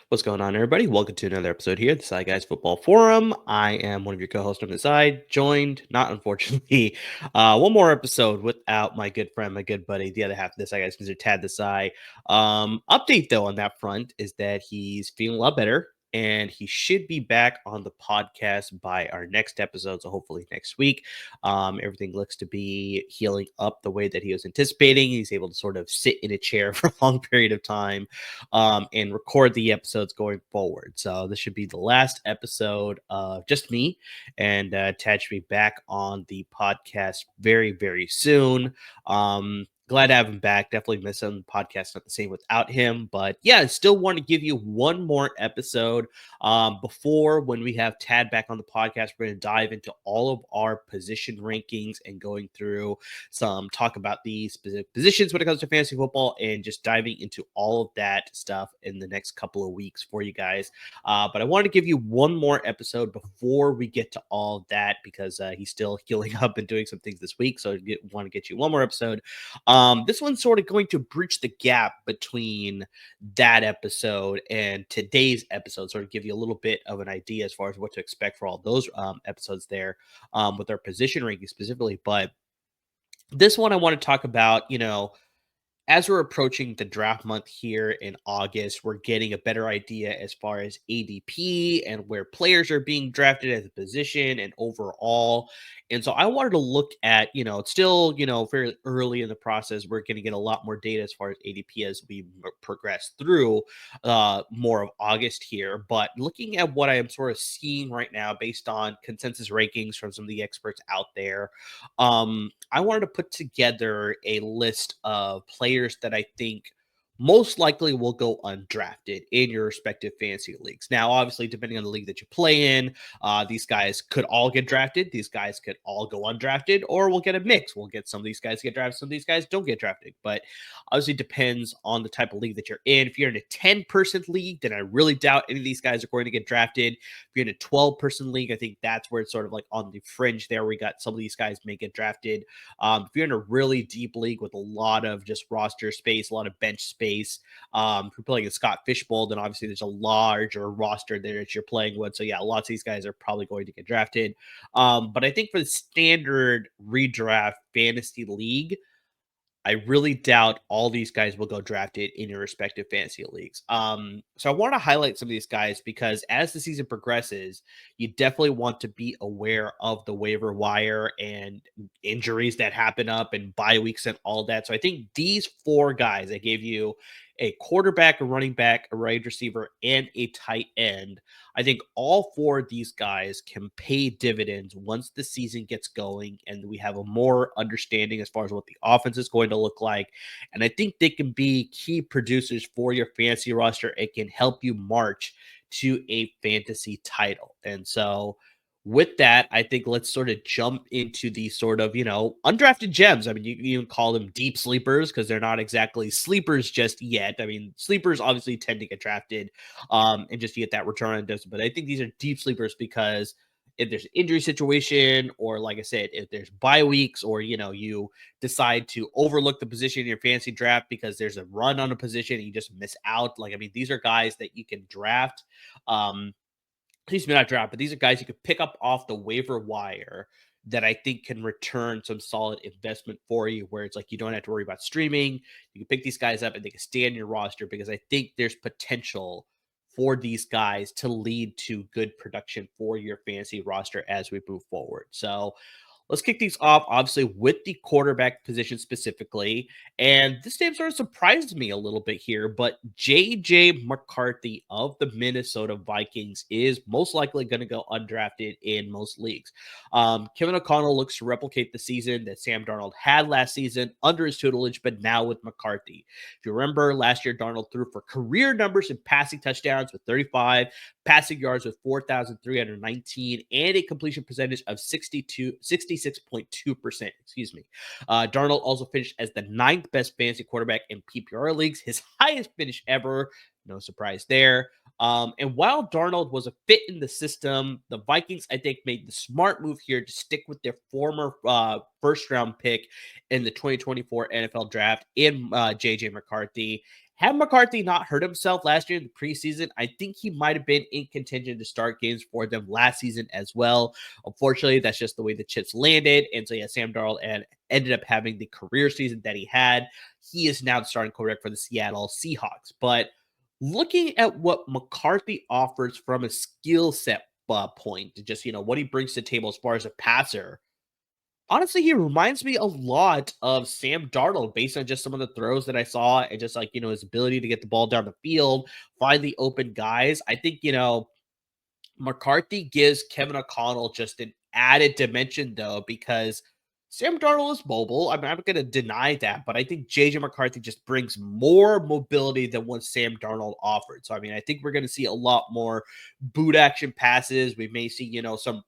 What's going on, everybody? Welcome to another episode here, the Side Guys Football Forum. I am one of your co-hosts on the side, joined, not unfortunately, one more episode without my good friend, my good buddy, the other half of this, I guys consider Tad the Side. Update, though, on that front is that he's feeling a lot better, and he should be back on the podcast by our next episode, so hopefully next week. Everything looks to be healing up the way that he was anticipating. He's able to sort of sit in a chair for a long period of time and record the episodes going forward. So this should be the last episode of just me, and Tad should be back on the podcast very, very soon. Glad to have him back. Definitely miss him. The podcast not the same without him. But yeah, I still want to give you one more episode before when we have Tad back on the podcast. We're going to dive into all of our position rankings and going through some talk about the specific positions when it comes to fantasy football and just diving into all of that stuff in the next couple of weeks for you guys. But I wanted to give you one more episode before we get to all of that because he's still healing up and doing some things this week. So I want to get you one more episode. This one's sort of going to bridge the gap between that episode and today's episode, sort of give you a little bit of an idea as far as what to expect for all those episodes there with our position ranking specifically. But this one I want to talk about, as we're approaching the draft month here in August, we're getting a better idea as far as ADP and where players are being drafted as a position and overall. And so I wanted to look at, it's still, very early in the process. We're going to get a lot more data as far as ADP as we progress through more of August here. But looking at what I am sort of seeing right now based on consensus rankings from some of the experts out there, I wanted to put together a list of players that I think most likely will go undrafted in your respective fantasy leagues. Now, obviously, depending on the league that you play in, these guys could all get drafted. These guys could all go undrafted, or we'll get a mix. We'll get some of these guys get drafted, some of these guys don't get drafted. But obviously, depends on the type of league that you're in. If you're in a 10-person league, then I really doubt any of these guys are going to get drafted. If you're in a 12-person league, I think that's where it's sort of like on the fringe there. We got some of these guys may get drafted. If you're in a really deep league with a lot of just roster space, a lot of bench space, if you're playing a Scott Fishbowl, then obviously there's a larger roster there that you're playing with. So yeah, lots of these guys are probably going to get drafted. But I think for the standard redraft fantasy league, I really doubt all these guys will go drafted in your respective fantasy leagues. So I want to highlight some of these guys because as the season progresses, you definitely want to be aware of the waiver wire and injuries that happen up and bye weeks and all that. So I think these four guys, I gave you a quarterback, a running back, a wide receiver, and a tight end. I think all four of these guys can pay dividends once the season gets going and we have a more understanding as far as what the offense is going to look like. And I think they can be key producers for your fantasy roster. It can help you march to a fantasy title. And so with that, I think let's sort of jump into the sort of, undrafted gems. I mean, you can even call them deep sleepers because they're not exactly sleepers just yet. I mean, sleepers obviously tend to get drafted and just get that return on investment. But I think these are deep sleepers because if there's an injury situation or like I said, if there's bye weeks or, you decide to overlook the position in your fantasy draft because there's a run on a position and you just miss out. Like, I mean, these are guys that you can draft. Please not draft, but these are guys you could pick up off the waiver wire that I think can return some solid investment for you, where it's like you don't have to worry about streaming. You can pick these guys up and they can stay on your roster because I think there's potential for these guys to lead to good production for your fantasy roster as we move forward. So Let's kick these off, obviously, with the quarterback position specifically. And this name sort of surprised me a little bit here, but J.J. McCarthy of the Minnesota Vikings is most likely going to go undrafted in most leagues. Kevin O'Connell looks to replicate the season that Sam Darnold had last season under his tutelage, but now with McCarthy. If you remember, last year Darnold threw for career numbers in passing touchdowns with 35, passing yards with 4,319, and a completion percentage of 66.2%. Excuse me. Darnold also finished as the ninth best fantasy quarterback in PPR leagues, his highest finish ever. No surprise there. And while Darnold was a fit in the system, the Vikings, I think, made the smart move here to stick with their former first round pick in the 2024 NFL draft in JJ McCarthy. Had McCarthy not hurt himself last year in the preseason, I think he might have been in contention to start games for them last season as well. Unfortunately, that's just the way the chips landed. And so, yeah, Sam Darnold and ended up having the career season that he had. He is now the starting quarterback for the Seattle Seahawks. But looking at what McCarthy offers from a skill set point, just, what he brings to the table as far as a passer, honestly, he reminds me a lot of Sam Darnold based on just some of the throws that I saw and just like, his ability to get the ball down the field, find the open guys. I think, McCarthy gives Kevin O'Connell just an added dimension, though, because Sam Darnold is mobile. I'm not going to deny that, but I think JJ McCarthy just brings more mobility than what Sam Darnold offered. So, I mean, I think we're going to see a lot more boot action passes. We may see, some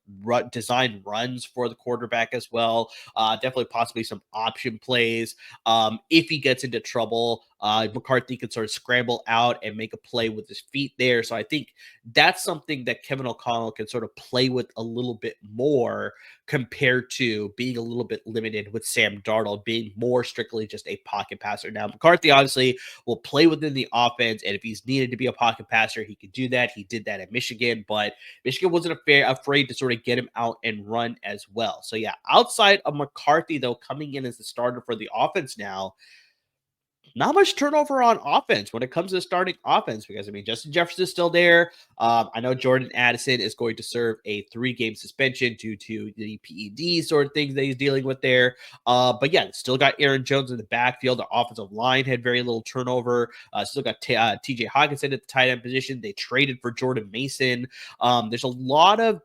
design runs for the quarterback as well. Definitely, possibly some option plays. If he gets into trouble, McCarthy can sort of scramble out and make a play with his feet there. So, I think that's something that Kevin O'Connell can sort of play with a little bit more compared to being a little bit limited with Sam Darnold being more strictly just a pocket passer. Now, McCarthy obviously will play within the offense, and if he's needed to be a pocket passer, he could do that. He did that at Michigan, but Michigan wasn't afraid to sort of get him out and run as well. So, yeah, outside of McCarthy, though, coming in as the starter for the offense now, not much turnover on offense when it comes to starting offense because, I mean, Justin Jefferson is still there. I know Jordan Addison is going to serve a 3-game suspension due to the PED sort of things that he's dealing with there. But yeah, still got Aaron Jones in the backfield. The offensive line had very little turnover. Still got TJ Hawkinson at the tight end position. They traded for Jordan Mason. There's a lot of,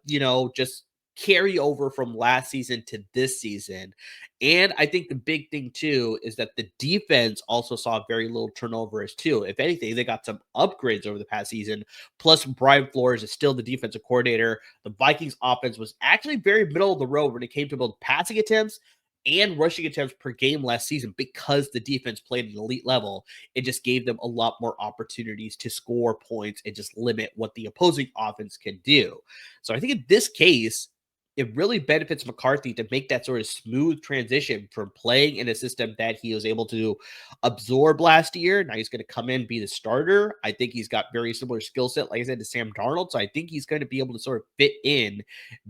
just carryover from last season to this season. And I think the big thing too is that the defense also saw very little turnover as too. If anything, they got some upgrades over the past season. Plus, Brian Flores is still the defensive coordinator. The Vikings offense was actually very middle of the road when it came to both passing attempts and rushing attempts per game last season because the defense played at an elite level. It just gave them a lot more opportunities to score points and just limit what the opposing offense can do. So I think in this case, it really benefits McCarthy to make that sort of smooth transition from playing in a system that he was able to absorb last year. Now he's going to come in, be the starter. I think he's got very similar skill set, like I said, to Sam Darnold. So I think he's going to be able to sort of fit in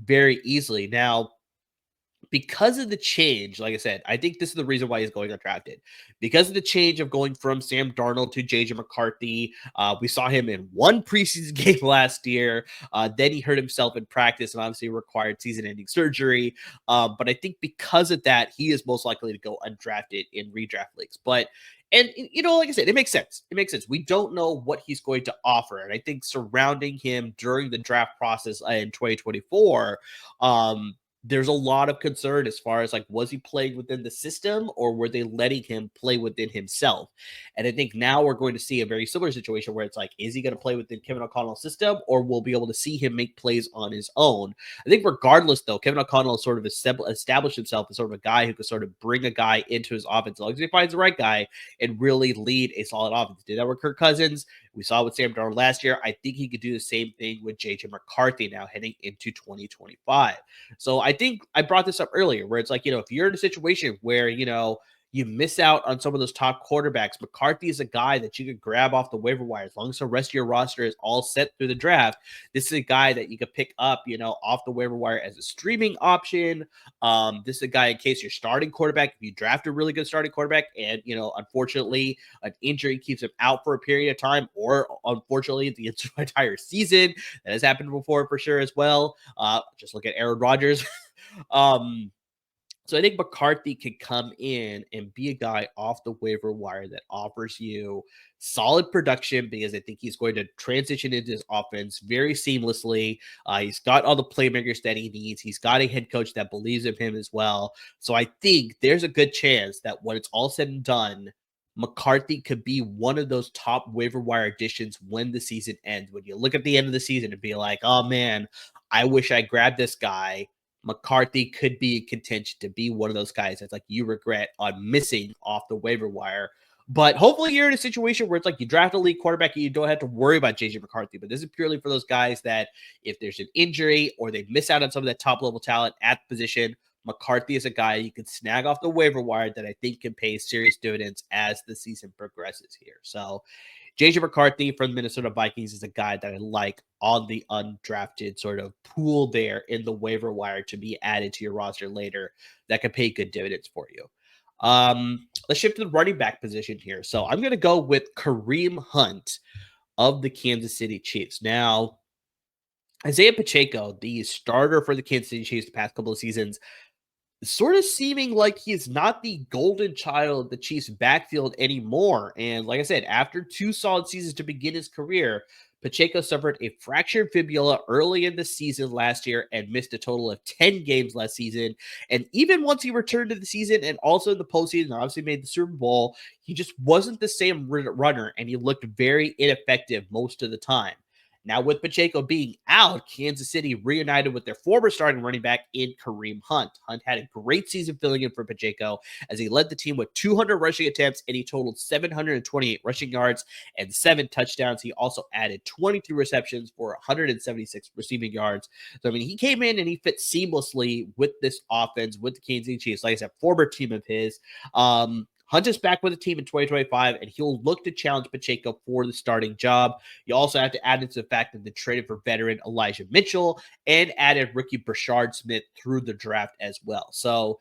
very easily. Now, because of the change, like I said, I think this is the reason why he's going undrafted. Because of the change of going from Sam Darnold to JJ McCarthy, we saw him in one preseason game last year. Then he hurt himself in practice and obviously required season-ending surgery. But I think because of that, he is most likely to go undrafted in redraft leagues. And like I said, it makes sense. It makes sense. We don't know what he's going to offer, and I think surrounding him during the draft process in 2024. There's a lot of concern as far as like, was he playing within the system or were they letting him play within himself? And I think now we're going to see a very similar situation where it's like, is he going to play within Kevin O'Connell's system or we'll be able to see him make plays on his own? I think regardless, though, Kevin O'Connell sort of established himself as sort of a guy who could sort of bring a guy into his offense as long as he finds the right guy and really lead a solid offense. Did that with Kirk Cousins. We saw with Sam Darnold last year. I think he could do the same thing with JJ McCarthy now heading into 2025. So I think I brought this up earlier where it's like, if you're in a situation where, you miss out on some of those top quarterbacks, McCarthy is a guy that you could grab off the waiver wire as long as the rest of your roster is all set through the draft. This is a guy that you could pick up, off the waiver wire as a streaming option. This is a guy in case you're starting quarterback, if you draft a really good starting quarterback and, unfortunately, an injury keeps him out for a period of time, or unfortunately, the entire season. That has happened before for sure as well. Just look at Aaron Rodgers. So I think McCarthy could come in and be a guy off the waiver wire that offers you solid production because I think he's going to transition into his offense very seamlessly. He's got all the playmakers that he needs. He's got a head coach that believes in him as well. So I think there's a good chance that when it's all said and done, McCarthy could be one of those top waiver wire additions when the season ends. When you look at the end of the season and be like, oh man, I wish I grabbed this guy. McCarthy could be in contention to be one of those guys that's like you regret on missing off the waiver wire. But hopefully you're in a situation where it's like you draft a league quarterback and you don't have to worry about JJ McCarthy. But this is purely for those guys that if there's an injury or they miss out on some of that top level talent at the position, McCarthy is a guy you can snag off the waiver wire that I think can pay serious dividends as the season progresses here. So JJ McCarthy from the Minnesota Vikings is a guy that I like on the undrafted sort of pool there in the waiver wire to be added to your roster later that could pay good dividends for you. Let's shift to the running back position here. So I'm going to go with Kareem Hunt of the Kansas City Chiefs. Now, Isiah Pacheco, the starter for the Kansas City Chiefs the past couple of seasons, sort of seeming like he's not the golden child of the Chiefs backfield anymore. And like I said, after 2 solid seasons to begin his career, Pacheco suffered a fractured fibula early in the season last year and missed a total of 10 games last season. And even once he returned to the season and also in the postseason, obviously made the Super Bowl, he just wasn't the same runner and he looked very ineffective most of the time. Now, with Pacheco being out, Kansas City reunited with their former starting running back in Kareem Hunt. Hunt had a great season filling in for Pacheco as he led the team with 200 rushing attempts and he totaled 728 rushing yards and 7 touchdowns. He also added 23 receptions for 176 receiving yards. So, I mean, he came in and he fit seamlessly with this offense, with the Kansas City Chiefs. Like I said, former team of his. Hunt is back with the team in 2025, and he'll look to challenge Pacheco for the starting job. You also have to add into the fact that they traded for veteran Elijah Mitchell and added rookie Brashard Smith through the draft as well. So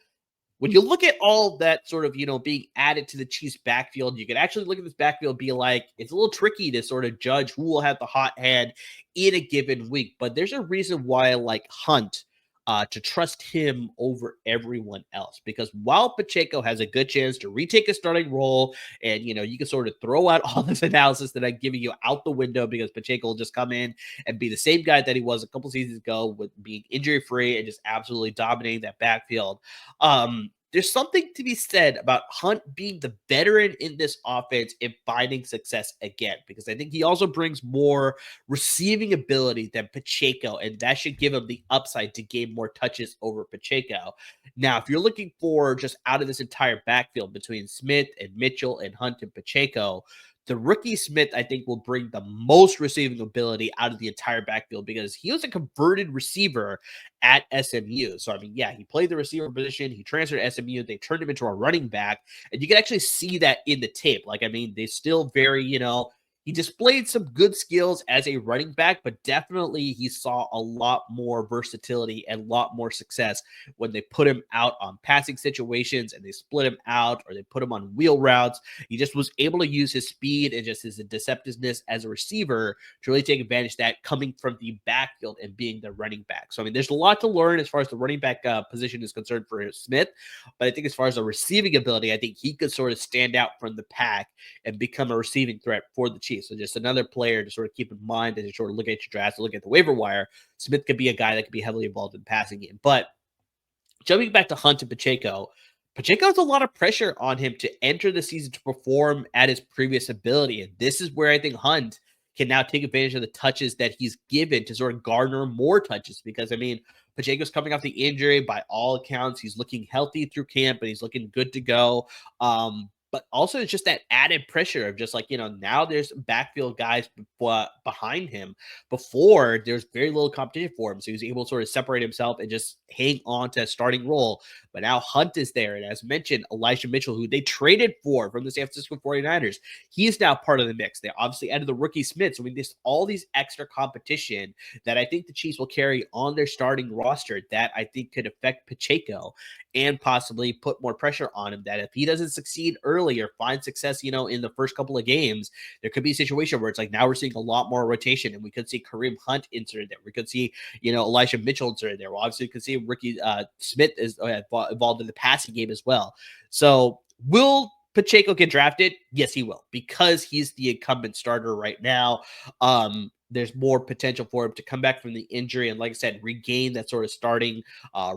when you look at all that sort of, being added to the Chiefs backfield, you can actually look at this backfield and be like, it's a little tricky to sort of judge who will have the hot hand in a given week. But there's a reason why I like Hunt to trust him over everyone else. Because while Pacheco has a good chance to retake a starting role, and you can sort of throw out all this analysis that I'm giving you out the window because Pacheco will just come in and be the same guy that he was a couple seasons ago with being injury free and just absolutely dominating that backfield. There's something to be said about Hunt being the veteran in this offense and finding success again, because I think he also brings more receiving ability than Pacheco, and that should give him the upside to gain more touches over Pacheco. Now, if you're looking for just out of this entire backfield between Smith and Mitchell and Hunt and Pacheco, the rookie Smith, I think, will bring the most receiving ability out of the entire backfield because he was a converted receiver at SMU. So, I mean, yeah, he played the receiver position. He transferred to SMU. They turned him into a running back. And you can actually see that in the tape. Like, I mean, they still very, he displayed some good skills as a running back, but definitely he saw a lot more versatility and a lot more success when they put him out on passing situations and they split him out or they put him on wheel routes. He just was able to use his speed and just his deceptiveness as a receiver to really take advantage of that coming from the backfield and being the running back. So, I mean, there's a lot to learn as far as the running back position is concerned for Smith, but I think as far as the receiving ability, I think he could sort of stand out from the pack and become a receiving threat for the Chiefs. So just another player to sort of keep in mind as you sort of look at your drafts, look at the waiver wire. Smith could be a guy that could be heavily involved in the passing game. But jumping back to Hunt and Pacheco has a lot of pressure on him to enter the season to perform at his previous ability. And this is where I think Hunt can now take advantage of the touches that he's given to sort of garner more touches. Because, I mean, Pacheco's coming off the injury. By all accounts, he's looking healthy through camp and he's looking good to go. But also it's just that added pressure of just like, now there's backfield guys behind him. Before, there's very little competition for him. So he was able to sort of separate himself and just hang on to a starting role. But now Hunt is there. And as mentioned, Elijah Mitchell, who they traded for from the San Francisco 49ers, he is now part of the mix. They obviously added the rookie Smith. So I mean, there's all these extra competition that I think the Chiefs will carry on their starting roster that I think could affect Pacheco and possibly put more pressure on him, that if he doesn't succeed early or find success, in the first couple of games, there could be a situation where it's like now we're seeing a lot more rotation and we could see Kareem Hunt inserted there. We could see, Elijah Mitchell inserted there. Well, obviously, we could see Ricky Smith is involved in the passing game as well. So will Pacheco get drafted? Yes, he will, because he's the incumbent starter right now. There's more potential for him to come back from the injury and, like I said, regain that sort of starting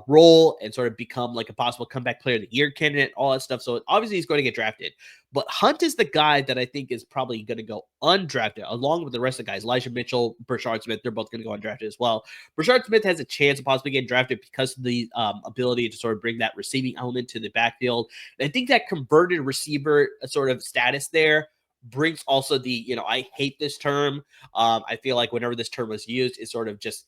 role and sort of become like a possible comeback player of the year candidate, all that stuff. So obviously he's going to get drafted. But Hunt is the guy that I think is probably going to go undrafted, along with the rest of the guys. Elijah Mitchell, Brashard Smith, they're both going to go undrafted as well. Brashard Smith has a chance of possibly getting drafted because of the ability to sort of bring that receiving element to the backfield. And I think that converted receiver sort of status there brings also the, I hate this term. I feel like whenever this term was used, it sort of just,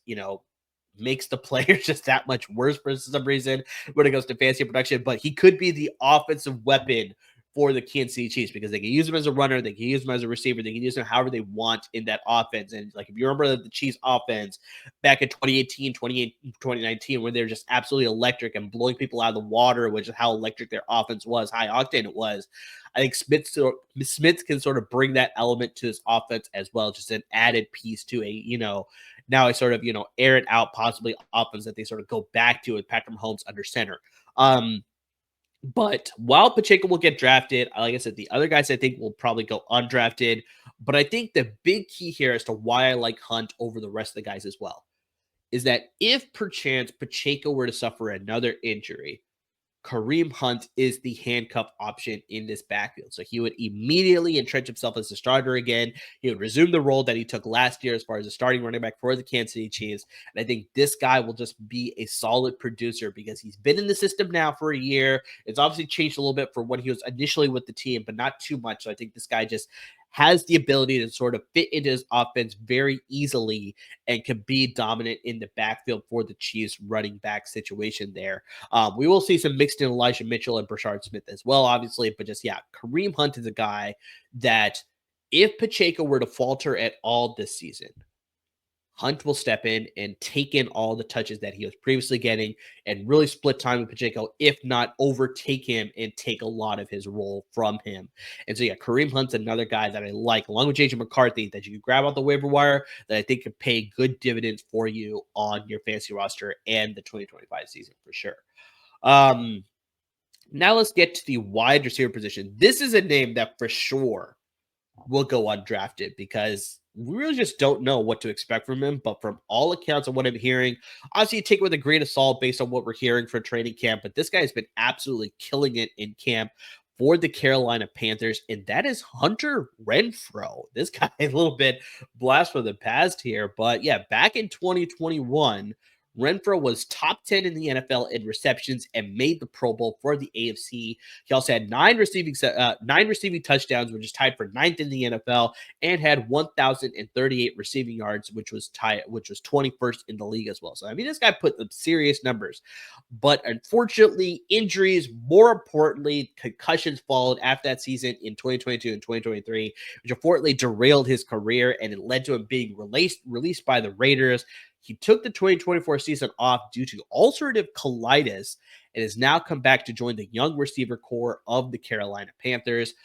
makes the player just that much worse for some reason when it goes to fantasy production. But he could be the offensive weapon for the Kansas City Chiefs because they can use him as a runner, they can use him as a receiver, they can use him however they want in that offense. And like if you remember the Chiefs offense back in 2018, 2019, where they're just absolutely electric and blowing people out of the water, which is how electric their offense was, high octane it was. I think Smith can sort of bring that element to his offense as well, just an added piece to a, now I sort of, air it out, possibly offense that they sort of go back to with Patrick Mahomes under center. But while Pacheco will get drafted, like I said, the other guys I think will probably go undrafted. But I think the big key here as to why I like Hunt over the rest of the guys as well is that if perchance Pacheco were to suffer another injury, Kareem Hunt is the handcuff option in this backfield. So he would immediately entrench himself as a starter again. He would resume the role that he took last year as far as a starting running back for the Kansas City Chiefs. And I think this guy will just be a solid producer because he's been in the system now for a year. It's obviously changed a little bit from when he was initially with the team, but not too much. So I think this guy just has the ability to sort of fit into his offense very easily and can be dominant in the backfield for the Chiefs running back situation there. We will see some mixed in Elijah Mitchell and Brashard Smith as well, obviously. But just, Kareem Hunt is a guy that if Pacheco were to falter at all this season, Hunt will step in and take in all the touches that he was previously getting and really split time with Pacheco, if not overtake him and take a lot of his role from him. And so, Kareem Hunt's another guy that I like, along with JJ McCarthy, that you can grab off the waiver wire that I think could pay good dividends for you on your fantasy roster and the 2025 season for sure. Now let's get to the wide receiver position. This is a name that for sure will go undrafted because we really just don't know what to expect from him. But from all accounts of what I'm hearing, obviously you take it with a grain of salt based on what we're hearing for training camp. But this guy has been absolutely killing it in camp for the Carolina Panthers, and that is Hunter Renfrow. This guy a little bit blast from the past here, but back in 2021, Renfrow was top 10 in the NFL in receptions and made the Pro Bowl for the AFC. He also had nine receiving touchdowns, which is tied for ninth in the NFL, and had 1,038 receiving yards, which was 21st in the league as well. So I mean, this guy put up serious numbers, but unfortunately, injuries, more importantly, concussions followed after that season in 2022 and 2023, which unfortunately derailed his career, and it led to him being released by the Raiders. He took the 2024 season off due to ulcerative colitis and has now come back to join the young receiver core of the Carolina Panthers.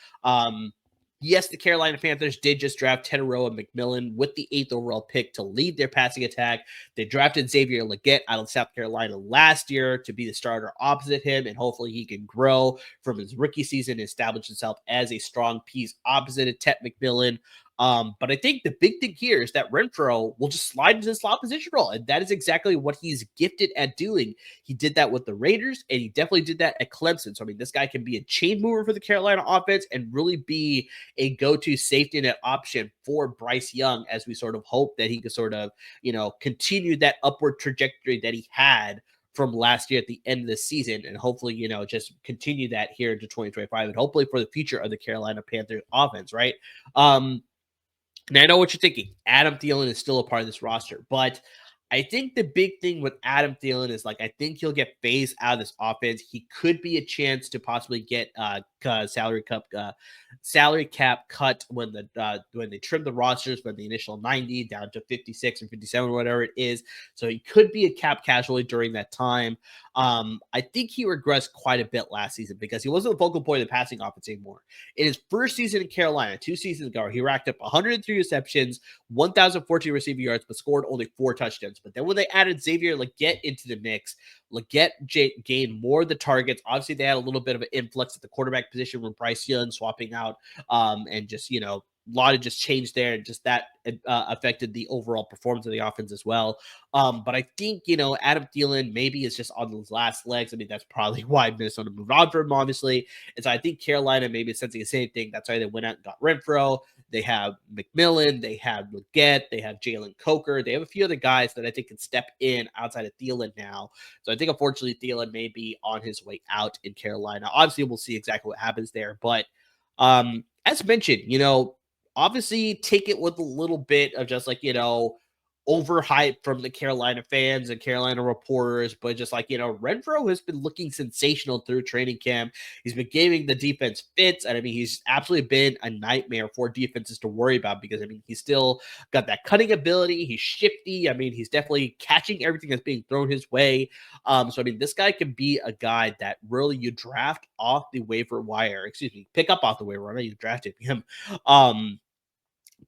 Yes, the Carolina Panthers did just draft Teteroa McMillan with the 8th overall pick to lead their passing attack. They drafted Xavier Legette out of South Carolina last year to be the starter opposite him, and hopefully he can grow from his rookie season and establish himself as a strong piece opposite of Tet McMillan. But I think the big thing here is that Renfrow will just slide into the slot position role, and that is exactly what he's gifted at doing. He did that with the Raiders, and he definitely did that at Clemson. So, I mean, this guy can be a chain mover for the Carolina offense and really be a go-to safety net option for Bryce Young, as we sort of hope that he could sort of, continue that upward trajectory that he had from last year at the end of the season, and hopefully, just continue that here into 2025, and hopefully for the future of the Carolina Panthers offense, right? Now, I know what you're thinking. Adam Thielen is still a part of this roster, but I think the big thing with Adam Thielen is, I think he'll get phased out of this offense. He could be a chance to possibly get salary cap cut when they trim the rosters from the initial 90 down to 56 or 57, whatever it is. So he could be a cap casualty during that time. I think he regressed quite a bit last season because he wasn't the focal point of the passing offense anymore. In his first season in Carolina, 2 seasons ago, he racked up 103 receptions, 1,014 receiving yards, but scored only 4 touchdowns. But then when they added Xavier Legette into the mix, gained more of the targets. Obviously, they had a little bit of an influx at the quarterback position with Bryce Young swapping out, and just a lot of just change there, and just that affected the overall performance of the offense as well. But I think Adam Thielen maybe is just on his last legs. I mean, that's probably why Minnesota moved on from him, obviously. And so I think Carolina maybe is sensing the same thing. That's why they went out and got Renfrow. They have McMillan, they have Legette, they have Jalen Coker. They have a few other guys that I think can step in outside of Thielen now. So I think unfortunately Thielen may be on his way out in Carolina. Obviously, we'll see exactly what happens there. But as mentioned, obviously take it with a little bit of just overhype from the Carolina fans and Carolina reporters, but just Renfrow has been looking sensational through training camp. He's been giving the defense fits, and I mean, he's absolutely been a nightmare for defenses to worry about because I mean, he's still got that cutting ability. He's shifty. I mean, he's definitely catching everything that's being thrown his way. So I mean, this guy can be a guy that really you draft off the waiver wire. Excuse me, pick up off the waiver wire. You drafted him.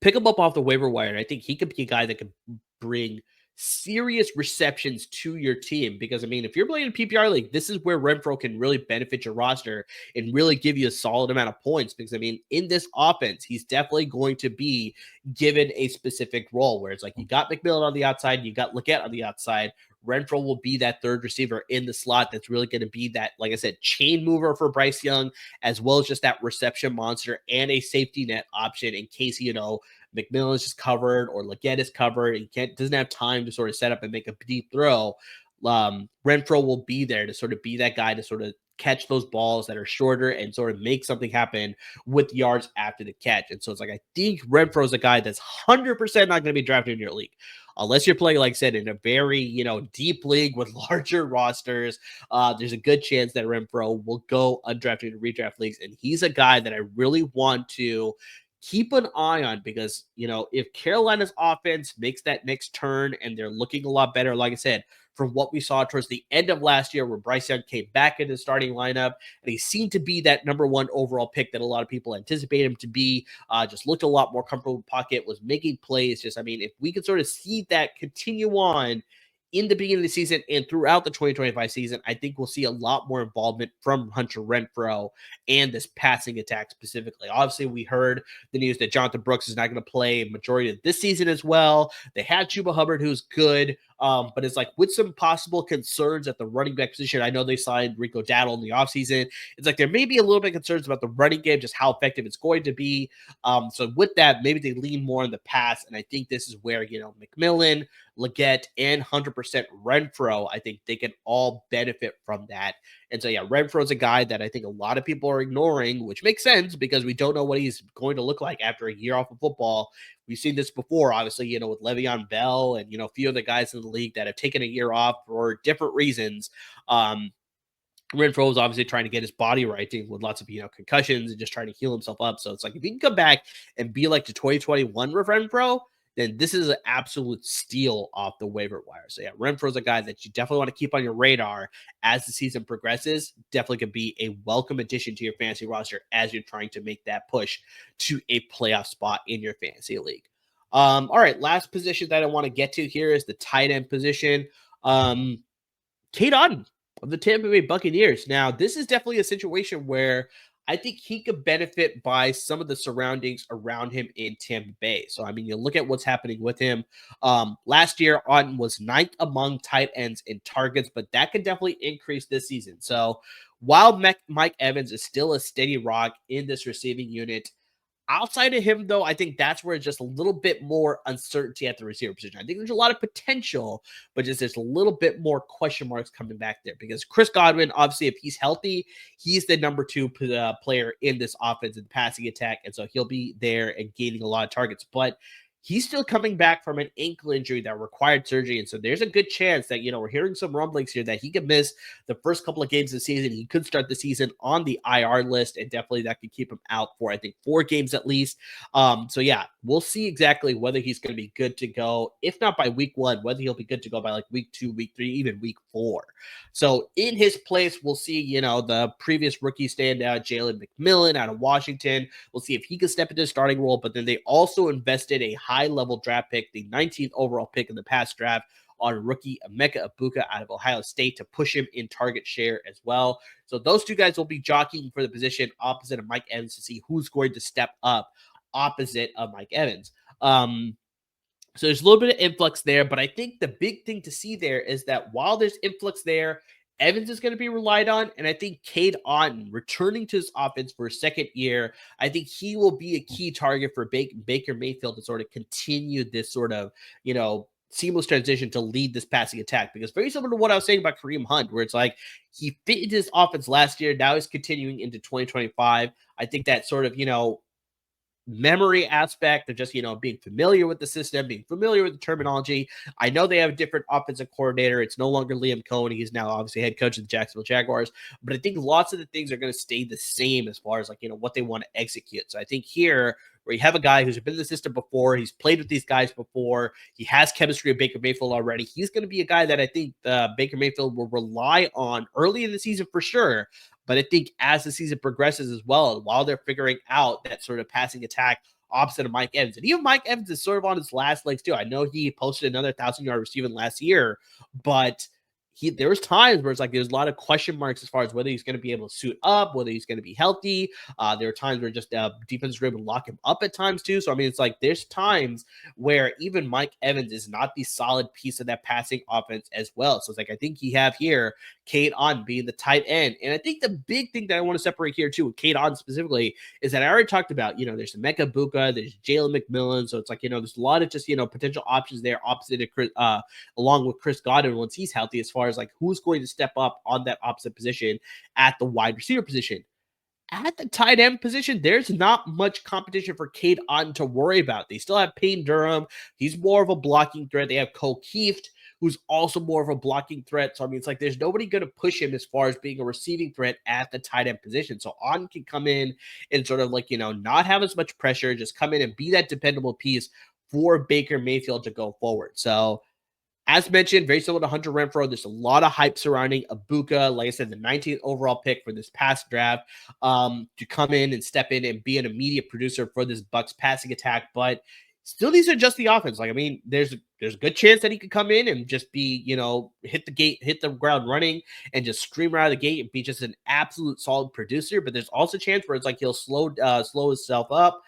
Pick him up off the waiver wire. And I think he could be a guy that could bring serious receptions to your team because, I mean, if you're playing in PPR league, this is where Renfrow can really benefit your roster and really give you a solid amount of points because, I mean, in this offense, he's definitely going to be given a specific role where it's like you got McMillan on the outside, you got Legette on the outside. Renfrow will be that third receiver in the slot that's really going to be that, like I said, chain mover for Bryce Young, as well as just that reception monster and a safety net option in case, McMillan is just covered or Legette is covered. He doesn't have time to sort of set up and make a deep throw. Renfrow will be there to sort of be that guy to sort of catch those balls that are shorter and sort of make something happen with yards after the catch. And so it's like, I think Renfrow is a guy that's 100% not going to be drafted in your league. Unless you're playing, like I said, in a very, deep league with larger rosters, there's a good chance that Renfrow will go undrafted in redraft leagues. And he's a guy that I really want to keep an eye on because, if Carolina's offense makes that next turn and they're looking a lot better, like I said, from what we saw towards the end of last year where Bryce Young came back into the starting lineup and he seemed to be that number one overall pick that a lot of people anticipate him to be, just looked a lot more comfortable in the pocket, was making plays. Just, I mean, if we could sort of see that continue on in the beginning of the season and throughout the 2025 season, I think we'll see a lot more involvement from Hunter Renfrow and this passing attack specifically. Obviously, we heard the news that Jonathan Brooks is not going to play a majority of this season as well. They had Chuba Hubbard, who's good, but it's like with some possible concerns at the running back position. I know they signed Rico Dowdle in the offseason. It's like there may be a little bit of concerns about the running game, just how effective it's going to be. So with that, maybe they lean more on the pass, and I think this is where, McMillan, Legette, and 100% Renfrow, I think they can all benefit from that. And so, yeah, Renfrow's a guy that I think a lot of people are ignoring, which makes sense because we don't know what he's going to look like after a year off of football. We've seen this before, obviously, with Le'Veon Bell and, a few other guys in the league that have taken a year off for different reasons. Renfrow is obviously trying to get his body right with lots of, concussions and just trying to heal himself up. So it's like, if he can come back and be like the 2021 with Renfrow, then this is an absolute steal off the waiver wire. So yeah, Renfro's a guy that you definitely want to keep on your radar as the season progresses. Definitely could be a welcome addition to your fantasy roster as you're trying to make that push to a playoff spot in your fantasy league. All right, last position that I want to get to here is the tight end position. Cade Otton of the Tampa Bay Buccaneers. Now, this is definitely a situation where I think he could benefit by some of the surroundings around him in Tampa Bay. So, I mean, you look at what's happening with him. Last year, Otton was ninth among tight ends in targets, but that could definitely increase this season. So, while Mike Evans is still a steady rock in this receiving unit, outside of him, though, I think that's where it's just a little bit more uncertainty at the receiver position. I think there's a lot of potential, but just there's a little bit more question marks coming back there because Chris Godwin, obviously, if he's healthy, he's the number two player in this offense and passing attack. And so he'll be there and gaining a lot of targets. But he's still coming back from an ankle injury that required surgery. And so there's a good chance that, we're hearing some rumblings here that he could miss the first couple of games of the season. He could start the season on the IR list, and definitely that could keep him out for, I think, 4 games at least. So yeah, we'll see exactly whether he's going to be good to go. If not by week 1, whether he'll be good to go by like week 2, week 3, even week 4. So in his place, we'll see, the previous rookie standout, Jalen McMillan out of Washington. We'll see if he can step into the starting role. But then they also invested a high-level draft pick, the 19th overall pick in the past draft, on rookie Emeka Egbuka out of Ohio State to push him in target share as well. So those two guys will be jockeying for the position opposite of Mike Evans to see who's going to step up opposite of Mike Evans. So there's a little bit of influx there, but I think the big thing to see there is that while there's influx there, Evans is going to be relied on, and I think Cade Otton returning to his offense for a second year, I think he will be a key target for Baker Mayfield to sort of continue this sort of, seamless transition to lead this passing attack. Because very similar to what I was saying about Kareem Hunt, where it's like he fit into his offense last year, now he's continuing into 2025. I think that sort of, memory aspect of just, being familiar with the system, being familiar with the terminology. I know they have a different offensive coordinator. It's no longer Liam Cohen. He's now obviously head coach of the Jacksonville Jaguars, but I think lots of the things are going to stay the same as far as like, what they want to execute. So I think here where you have a guy who's been in the system before, he's played with these guys before, he has chemistry with Baker Mayfield already. He's going to be a guy that I think Baker Mayfield will rely on early in the season for sure. But I think as the season progresses as well, while they're figuring out that sort of passing attack opposite of Mike Evans, and even Mike Evans is sort of on his last legs too. I know he posted another 1,000-yard receiving last year, but there was times where it's like there's a lot of question marks as far as whether he's going to be able to suit up, whether he's going to be healthy. There are times where just defense were able to lock him up at times too. So I mean, it's like there's times where even Mike Evans is not the solid piece of that passing offense as well. So it's like I think you have here Cade Otton being the tight end, and I think the big thing that I want to separate here too with Cade Otton specifically is that I already talked about. There's Emeka Egbuka, there's Jalen McMillan, so it's like there's a lot of just potential options there opposite of Chris, along with Chris Godwin once he's healthy, as far as like who's going to step up on that opposite position at the wide receiver position. At the tight end position, there's not much competition for Cade Otton to worry about. They still have Payne Durham. He's more of a blocking threat. They have Cole Kieft, who's also more of a blocking threat. So, I mean, it's like there's nobody going to push him as far as being a receiving threat at the tight end position. So, Otton can come in and sort of like, not have as much pressure, just come in and be that dependable piece for Baker Mayfield to go forward. So, as mentioned, very similar to Hunter Renfrow, there's a lot of hype surrounding Egbuka, like I said, the 19th overall pick for this past draft, to come in and step in and be an immediate producer for this Bucs passing attack. But still needs to adjust the offense. Like, I mean, there's a good chance that he could come in and just be, hit the ground running and just scream right out of the gate and be just an absolute solid producer. But there's also a chance where it's like he'll slow himself up.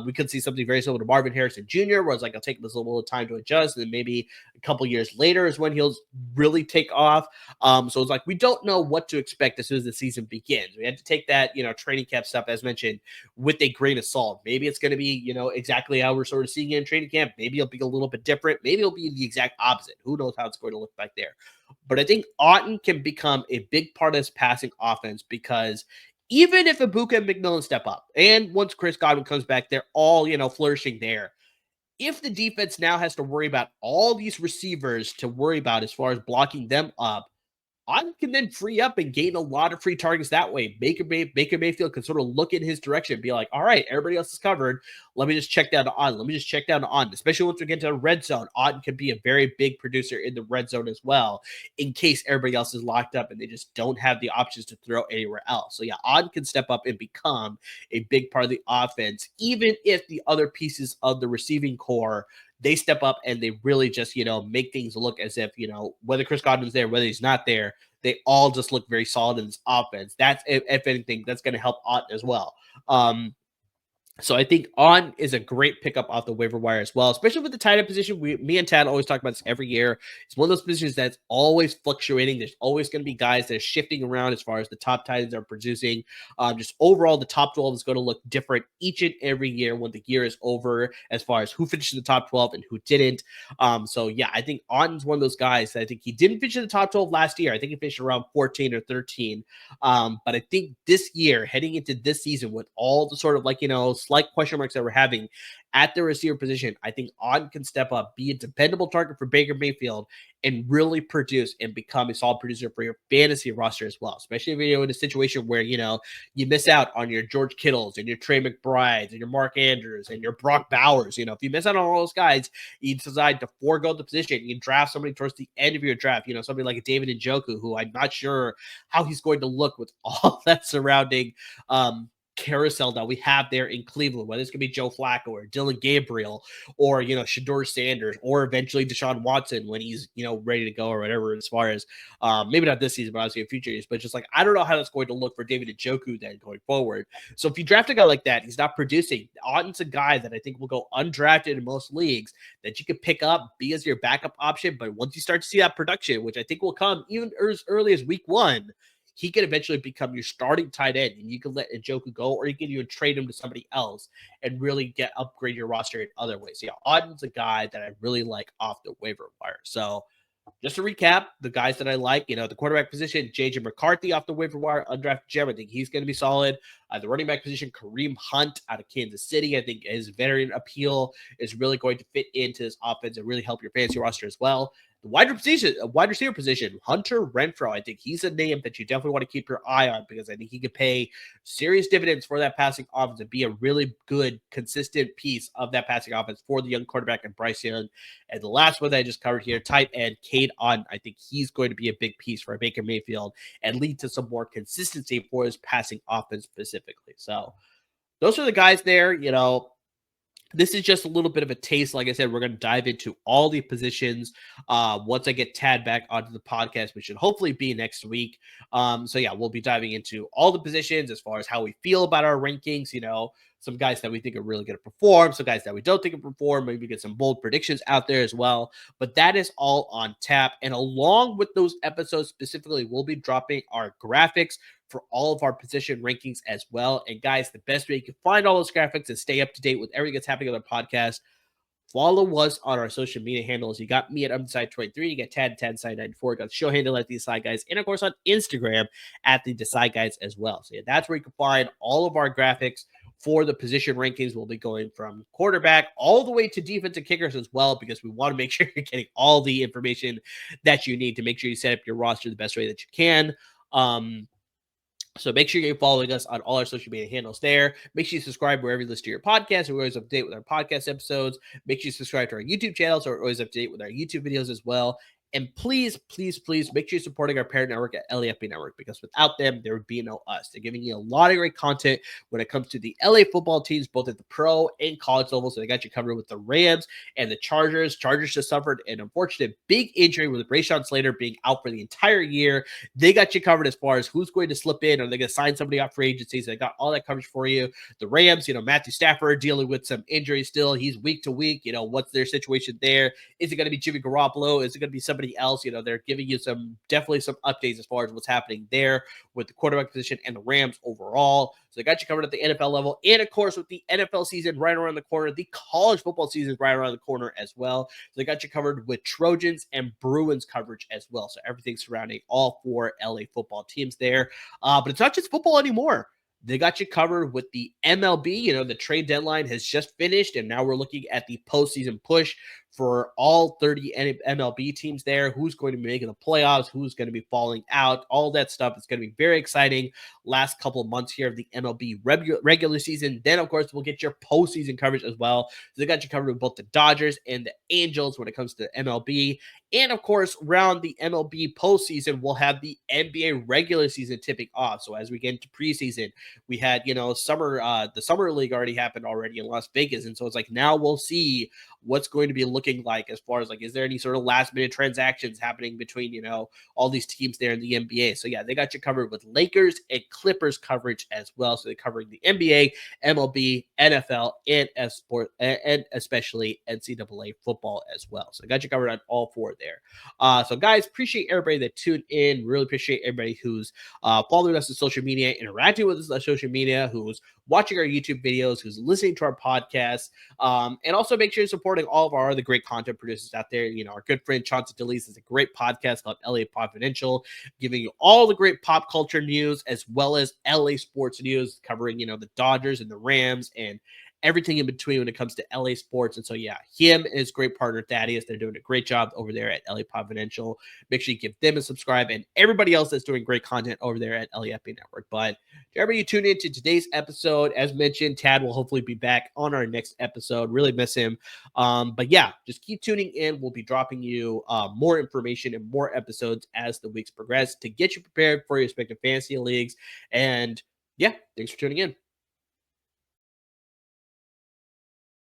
We could see something very similar to Marvin Harrison Jr., where it's like, I'll take this a little time to adjust. And then maybe a couple years later is when he'll really take off. So it's like, we don't know what to expect as soon as the season begins. We had to take that, training camp stuff, as mentioned, with a grain of salt. Maybe it's going to be, exactly how we're sort of seeing it in training camp. Maybe it'll be a little bit different. Maybe it'll be the exact opposite. Who knows how it's going to look like there. But I think Otton can become a big part of this passing offense, because even if Egbuka and McMillan step up, and once Chris Godwin comes back, they're all, flourishing there. If the defense now has to worry about all these receivers to worry about as far as blocking them up, Otton can then free up and gain a lot of free targets that way. Baker Mayfield can sort of look in his direction and be like, all right, everybody else is covered. Let me just check down to Otton. Let me just check down to Otton. Especially once we get to the red zone, Otton can be a very big producer in the red zone as well, in case everybody else is locked up and they just don't have the options to throw anywhere else. So yeah, Otton can step up and become a big part of the offense, even if the other pieces of the receiving core, they step up and they really just, make things look as if, whether Chris Godwin's there, whether he's not there, they all just look very solid in this offense. That's, if anything, that's going to help Otton as well. So I think Otton is a great pickup off the waiver wire as well, especially with the tight end position. Me and Tad always talk about this every year. It's one of those positions that's always fluctuating. There's always going to be guys that are shifting around as far as the top tight ends are producing. Just overall, the top 12 is going to look different each and every year when the year is over, as far as who finished in the top 12 and who didn't. So yeah, I think Otton's one of those guys that I think he didn't finish in the top 12 last year. I think he finished around 14 or 13. But I think this year, heading into this season with all the sort of like, slight question marks that we're having at the receiver position, I think Auden can step up, be a dependable target for Baker Mayfield, and really produce and become a solid producer for your fantasy roster as well. Especially if you're in a situation where, you miss out on your George Kittles and your Trey McBrides and your Mark Andrews and your Brock Bowers. If you miss out on all those guys, you decide to forego the position. You draft somebody towards the end of your draft, somebody like a David Njoku, who I'm not sure how he's going to look with all that surrounding carousel that we have there in Cleveland, whether it's going to be Joe Flacco or Dylan Gabriel or, Shador Sanders or eventually Deshaun Watson when he's, ready to go or whatever, as far as maybe not this season, but obviously in future years. But just like, I don't know how that's going to look for David Njoku then going forward. So if you draft a guy like that, he's not producing. Auden's a guy that I think will go undrafted in most leagues that you could pick up, be as your backup option. But once you start to see that production, which I think will come even as early as week 1, he could eventually become your starting tight end, and you can let Njoku go, or you can even trade him to somebody else and really upgrade your roster in other ways. So yeah, Auden's a guy that I really like off the waiver wire. So just to recap, the guys that I like, the quarterback position, J.J. McCarthy off the waiver wire, undrafted gem. I think he's going to be solid. The running back position, Kareem Hunt out of Kansas City. I think his veteran appeal is really going to fit into this offense and really help your fantasy roster as well. The wide receiver position, Hunter Renfrow. I think he's a name that you definitely want to keep your eye on because I think he could pay serious dividends for that passing offense and be a really good, consistent piece of that passing offense for the young quarterback and Bryce Young. And the last one that I just covered here, tight end, Cade Otton. I think he's going to be a big piece for Baker Mayfield and lead to some more consistency for his passing offense specifically. So those are the guys there. This is just a little bit of a taste. Like I said, we're going to dive into all the positions once I get Tad back onto the podcast, which should hopefully be next week. So yeah, we'll be diving into all the positions as far as how we feel about our rankings. Some guys that we think are really going to perform, some guys that we don't think will perform. Maybe get some bold predictions out there as well. But that is all on tap. And along with those episodes specifically, we'll be dropping our graphics for all of our position rankings as well. And guys, the best way you can find all those graphics and stay up to date with everything that's happening on our podcast, follow us on our social media handles. You got me at Unside23. You got Tad Side94. You got the show handle at the Side Guys. And of course on Instagram at the Decide Guys as well. So yeah, that's where you can find all of our graphics for the position rankings. We'll be going from quarterback all the way to defensive kickers as well, because we want to make sure you're getting all the information that you need to make sure you set up your roster the best way that you can. So make sure you're following us on all our social media handles there. Make sure you subscribe wherever you listen to your podcast. We're always up to date with our podcast episodes. Make sure you subscribe to our YouTube channel so we're always up to date with our YouTube videos as well. And please, please, please make sure you're supporting our parent network at LAFB Network, because without them, there would be no us. They're giving you a lot of great content when it comes to the LA football teams, both at the pro and college level. So they got you covered with the Rams and the Chargers. Chargers just suffered an unfortunate big injury with Rashawn Slater being out for the entire year. They got you covered as far as who's going to slip in, or they're going to sign somebody off for agency. So they got all that coverage for you. The Rams, Matthew Stafford dealing with some injuries still. He's week to week. What's their situation there? Is it going to be Jimmy Garoppolo? Is it going to be somebody else? They're giving you definitely some updates as far as what's happening there with the quarterback position and the Rams overall. So they got you covered at the NFL level. And of course, with the NFL season right around the corner, the college football season right around the corner as well. So they got you covered with Trojans and Bruins coverage as well. So everything surrounding all 4 LA football teams there. But it's not just football anymore. They got you covered with the MLB. The trade deadline has just finished, and now we're looking at the postseason push for all 30 MLB teams there. Who's going to be making the playoffs? Who's going to be falling out? All that stuff. It's going to be very exciting last couple of months here of the MLB regular season. Then, of course, we'll get your postseason coverage as well. So they got you covered with both the Dodgers and the Angels when it comes to MLB. And, of course, around the MLB postseason, we'll have the NBA regular season tipping off. So as we get into preseason, we had, the summer league already happened already in Las Vegas. And so it's like, now we'll see what's going to be looking like as far as is there any sort of last minute transactions happening between, all these teams there in the NBA. So yeah, they got you covered with Lakers and Clippers coverage as well. So they're covering the NBA, MLB, NFL, and especially NCAA football as well. So they got you covered on all 4 there. So guys, appreciate everybody that tuned in. Really appreciate everybody who's following us on social media, interacting with us on social media, who's watching our YouTube videos, who's listening to our podcast. And also make sure you're supporting all of our other great content producers out there. Our good friend Chauncey DeLise has a great podcast called LA Confidential, giving you all the great pop culture news as well as LA sports news, covering, the Dodgers and the Rams and everything in between when it comes to LA sports. And so, yeah, him and his great partner Thaddeus, they're doing a great job over there at LA Confidential. Make sure you give them a subscribe and everybody else that's doing great content over there at LAFB Network. But to everybody, you tune in to today's episode. As mentioned, Tad will hopefully be back on our next episode. Really miss him. But yeah, just keep tuning in. We'll be dropping you more information and more episodes as the weeks progress to get you prepared for your respective fantasy leagues. And yeah, thanks for tuning in.